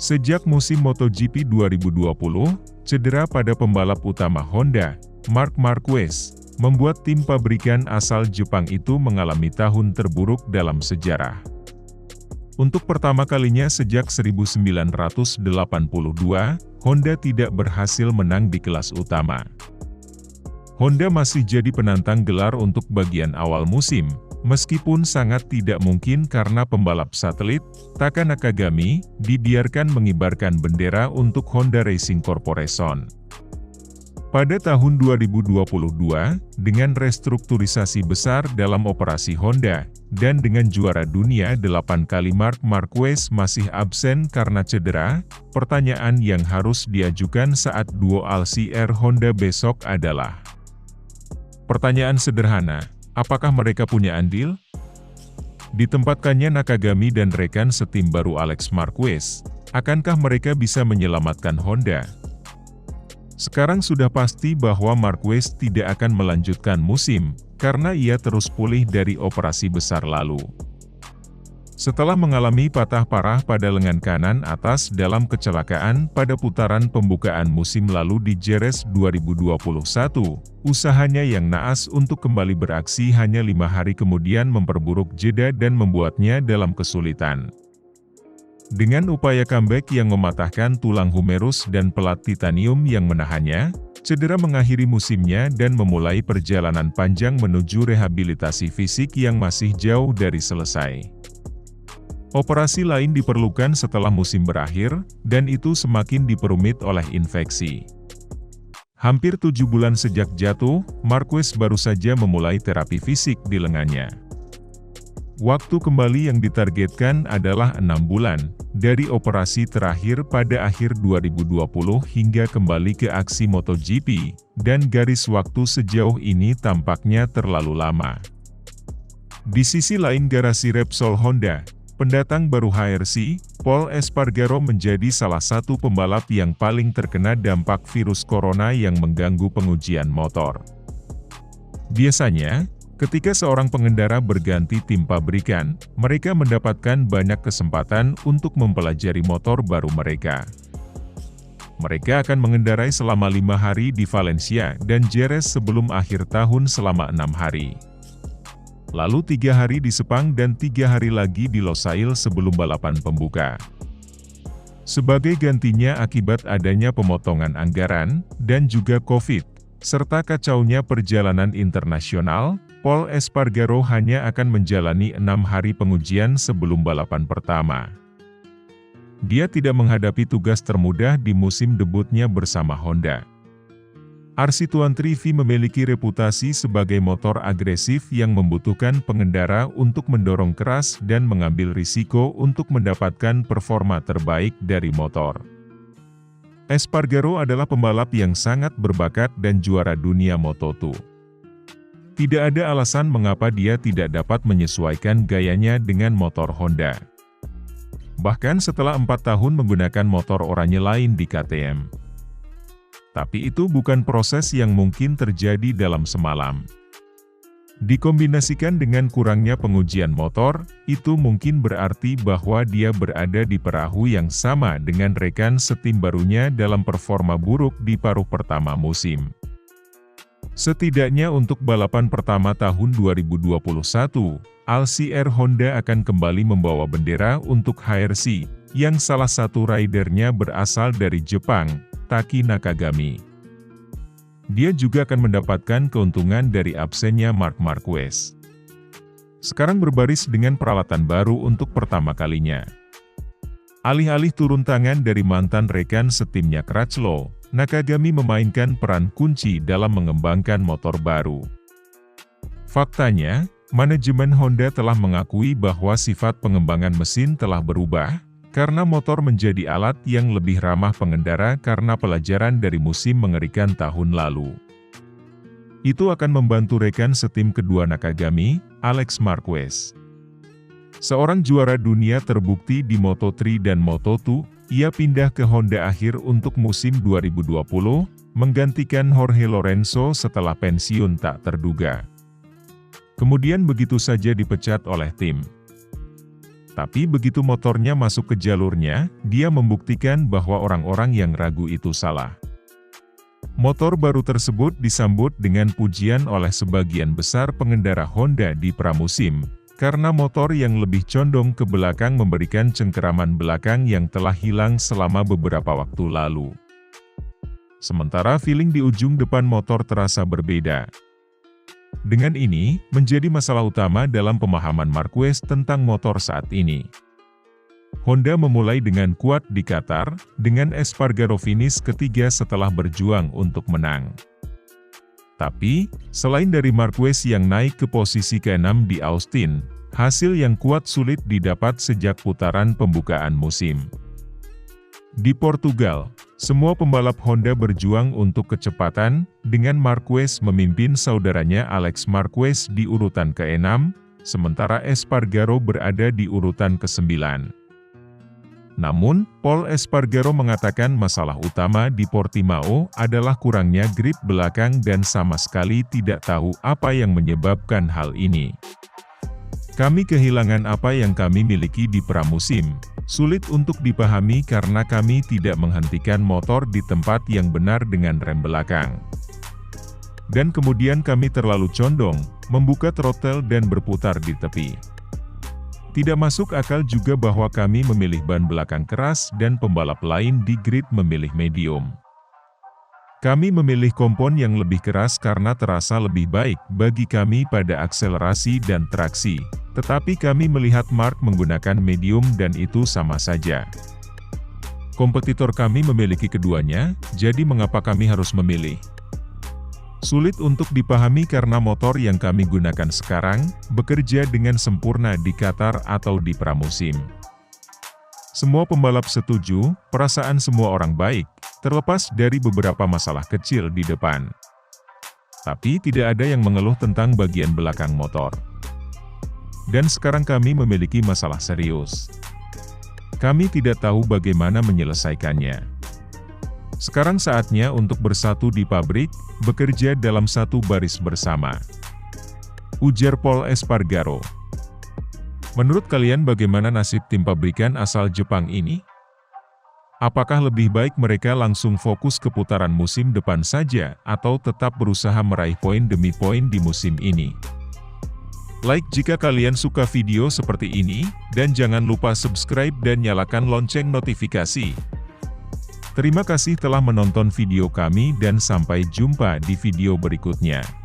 Sejak musim MotoGP 2020, cedera pada pembalap utama Honda, Marc Marquez, membuat tim pabrikan asal Jepang itu mengalami tahun terburuk dalam sejarah. Untuk pertama kalinya sejak 1982, Honda tidak berhasil menang di kelas utama. Honda masih jadi penantang gelar untuk bagian awal musim, meskipun sangat tidak mungkin karena pembalap satelit, Taka Nakagami, dibiarkan mengibarkan bendera untuk Honda Racing Corporation. Pada tahun 2022, dengan restrukturisasi besar dalam operasi Honda, dan dengan juara dunia 8 kali Marc Marquez masih absen karena cedera, pertanyaan yang harus diajukan saat duo Alsi-R Honda besok adalah: pertanyaan sederhana, apakah mereka punya andil? Ditempatkannya Nakagami dan rekan setim baru Alex Marquez, akankah mereka bisa menyelamatkan Honda? Sekarang sudah pasti bahwa Marquez tidak akan melanjutkan musim, karena ia terus pulih dari operasi besar lalu. Setelah mengalami patah parah pada lengan kanan atas dalam kecelakaan pada putaran pembukaan musim lalu di Jerez 2021, usahanya yang naas untuk kembali beraksi hanya 5 hari kemudian memperburuk jeda dan membuatnya dalam kesulitan. Dengan upaya comeback yang mematahkan tulang humerus dan pelat titanium yang menahannya, cedera mengakhiri musimnya dan memulai perjalanan panjang menuju rehabilitasi fisik yang masih jauh dari selesai. Operasi lain diperlukan setelah musim berakhir, dan itu semakin diperumit oleh infeksi. Hampir 7 bulan sejak jatuh, Marquez baru saja memulai terapi fisik di lengannya. Waktu kembali yang ditargetkan adalah 6 bulan, dari operasi terakhir pada akhir 2020 hingga kembali ke aksi MotoGP, dan garis waktu sejauh ini tampaknya terlalu lama. Di sisi lain garasi Repsol Honda, pendatang baru HRC, Pol Espargaro menjadi salah satu pembalap yang paling terkena dampak virus corona yang mengganggu pengujian motor. Biasanya, ketika seorang pengendara berganti tim pabrikan, mereka mendapatkan banyak kesempatan untuk mempelajari motor baru mereka. Mereka akan mengendarai selama 5 hari di Valencia dan Jerez sebelum akhir tahun selama 6 hari. Lalu 3 hari di Sepang dan 3 hari lagi di Losail sebelum balapan pembuka. Sebagai gantinya akibat adanya pemotongan anggaran, dan juga Covid, serta kacaunya perjalanan internasional, Pol Espargaro hanya akan menjalani 6 hari pengujian sebelum balapan pertama. Dia tidak menghadapi tugas termudah di musim debutnya bersama Honda. RC23 memiliki reputasi sebagai motor agresif yang membutuhkan pengendara untuk mendorong keras dan mengambil risiko untuk mendapatkan performa terbaik dari motor. Espargaro adalah pembalap yang sangat berbakat dan juara dunia Moto2. Tidak ada alasan mengapa dia tidak dapat menyesuaikan gayanya dengan motor Honda. Bahkan setelah 4 tahun menggunakan motor oranye lain di KTM. Tapi itu bukan proses yang mungkin terjadi dalam semalam. Dikombinasikan dengan kurangnya pengujian motor, itu mungkin berarti bahwa dia berada di perahu yang sama dengan rekan setim barunya dalam performa buruk di paruh pertama musim. Setidaknya untuk balapan pertama tahun 2021, Alsi-R Honda akan kembali membawa bendera untuk HRC, yang salah satu ridernya berasal dari Jepang, Taki Nakagami. Dia juga akan mendapatkan keuntungan dari absennya Marc Marquez. Sekarang berbaris dengan peralatan baru untuk pertama kalinya. Alih-alih turun tangan dari mantan rekan setimnya Crutchlow, Nakagami memainkan peran kunci dalam mengembangkan motor baru. Faktanya, manajemen Honda telah mengakui bahwa sifat pengembangan mesin telah berubah, karena motor menjadi alat yang lebih ramah pengendara karena pelajaran dari musim mengerikan tahun lalu. Itu akan membantu rekan setim kedua Nakagami, Alex Marquez. Seorang juara dunia terbukti di Moto3 dan Moto2, ia pindah ke Honda akhir untuk musim 2020, menggantikan Jorge Lorenzo setelah pensiun tak terduga. Kemudian begitu saja dipecat oleh tim. Tapi begitu motornya masuk ke jalurnya, dia membuktikan bahwa orang-orang yang ragu itu salah. Motor baru tersebut disambut dengan pujian oleh sebagian besar pengendara Honda di pramusim, karena motor yang lebih condong ke belakang memberikan cengkeraman belakang yang telah hilang selama beberapa waktu lalu. Sementara feeling di ujung depan motor terasa berbeda. Dengan ini, menjadi masalah utama dalam pemahaman Marquez tentang motor saat ini. Honda memulai dengan kuat di Qatar, dengan Espargaro finish ketiga setelah berjuang untuk menang. Tapi, selain dari Marquez yang naik ke posisi ke-6 di Austin, hasil yang kuat sulit didapat sejak putaran pembukaan musim. Di Portugal, semua pembalap Honda berjuang untuk kecepatan, dengan Marquez memimpin saudaranya Alex Marquez di urutan ke-6, sementara Espargaro berada di urutan ke-9. Namun, Pol Espargaro mengatakan masalah utama di Portimao adalah kurangnya grip belakang dan sama sekali tidak tahu apa yang menyebabkan hal ini. Kami kehilangan apa yang kami miliki di pramusim. Sulit untuk dipahami karena kami tidak menghentikan motor di tempat yang benar dengan rem belakang. Dan kemudian kami terlalu condong, membuka throttle dan berputar di tepi. Tidak masuk akal juga bahwa kami memilih ban belakang keras dan pembalap lain di grid memilih medium. Kami memilih kompon yang lebih keras karena terasa lebih baik bagi kami pada akselerasi dan traksi. Tetapi kami melihat Mark menggunakan medium dan itu sama saja. Kompetitor kami memiliki keduanya, jadi mengapa kami harus memilih? Sulit untuk dipahami karena motor yang kami gunakan sekarang, bekerja dengan sempurna di Qatar atau di pramusim. Semua pembalap setuju, perasaan semua orang baik, terlepas dari beberapa masalah kecil di depan. Tapi tidak ada yang mengeluh tentang bagian belakang motor. Dan sekarang kami memiliki masalah serius. Kami tidak tahu bagaimana menyelesaikannya. Sekarang saatnya untuk bersatu di pabrik, bekerja dalam satu baris bersama. Ujar Pol Espargaro. Menurut kalian bagaimana nasib tim pabrikan asal Jepang ini? Apakah lebih baik mereka langsung fokus ke putaran musim depan saja, atau tetap berusaha meraih poin demi poin di musim ini? Like jika kalian suka video seperti ini, dan jangan lupa subscribe dan nyalakan lonceng notifikasi. Terima kasih telah menonton video kami dan sampai jumpa di video berikutnya.